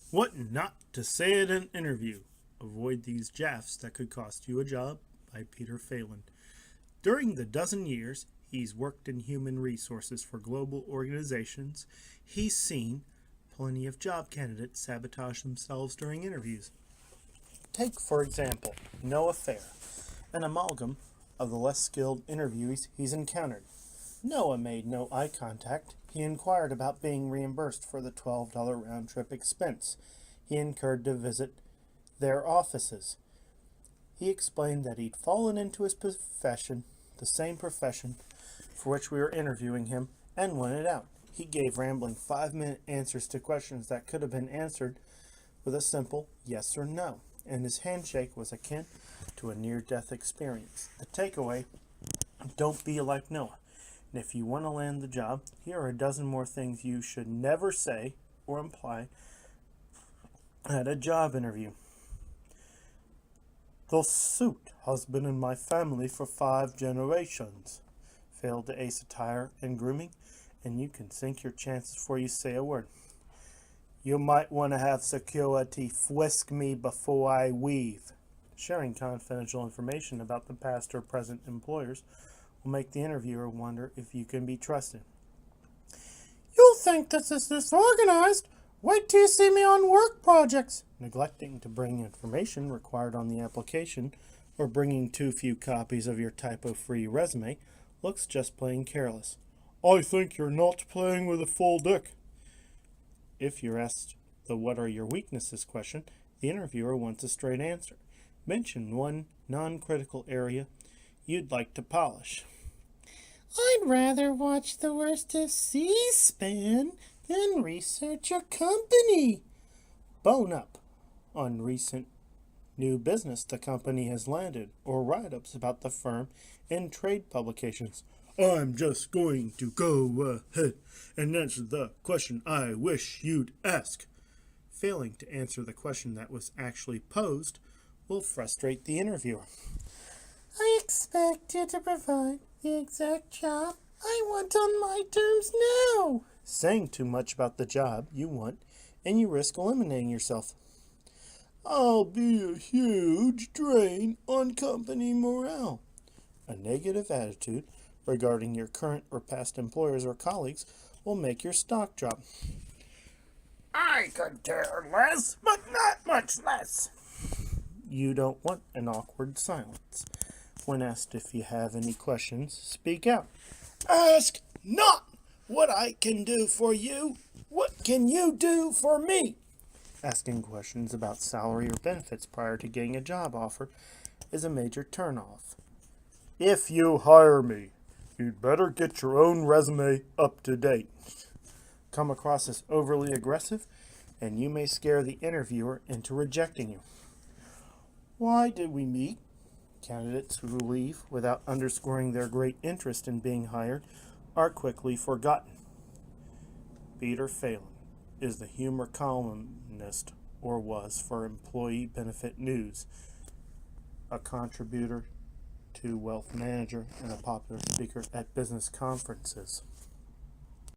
What not to say at an interview. Avoid these jaffs that could cost you a job by Peter Phelan. During the dozen years he's worked in human resources for global organizations, he's seen plenty of job candidates sabotage themselves during interviews. Take, for example, Noah Fair, an amalgam of the less skilled interviewees he's encountered. Noah made no eye contact. He inquired about being reimbursed for the $12 round trip expense he incurred to visit their offices. He explained that he'd fallen into his profession, the same profession for which we were interviewing him, and wanted out. He gave rambling 5-minute answers to questions that could have been answered with a simple yes or no, and his handshake was akin to a near-death experience. The takeaway: don't be like Noah. And if you want to land the job, here are a dozen more things you should never say or imply at a job interview. They'll suit husband and my family for 5 generations. Fail to ace attire and grooming, and you can sink your chances before you say a word. You might want to have security frisk me before I weave. Sharing confidential information about the past or present employers will make the interviewer wonder if you can be trusted. You'll think this is disorganized. Wait till you see me on work projects. Neglecting to bring information required on the application or bringing too few copies of your typo-free resume looks just plain careless. I think you're not playing with a full deck. If you're asked the what are your weaknesses question, the interviewer wants a straight answer. Mention one non-critical area you'd like to polish. I'd rather watch the worst of C-SPAN than research your company. Bone up on recent new business the company has landed or write-ups about the firm in trade publications. I'm just going to go ahead and answer the question I wish you'd ask. Failing to answer the question that was actually posed will frustrate the interviewer. I expect you to provide the exact job I want on my terms now. Saying too much about the job you want, and you risk eliminating yourself. I'll be a huge drain on company morale. A negative attitude regarding your current or past employers or colleagues will make your stock drop. I could care less, but not much less. You don't want an awkward silence. When asked if you have any questions, speak out. Ask not what I can do for you. What can you do for me? Asking questions about salary or benefits prior to getting a job offer is a major turnoff. If you hire me, you'd better get your own resume up to date. Come across as overly aggressive, and you may scare the interviewer into rejecting you. Why did we meet? Candidates who leave without underscoring their great interest in being hired are quickly forgotten. Peter Phelan is the humor columnist, or was, for Employee Benefit News, a contributor to Wealth Manager, and a popular speaker at business conferences.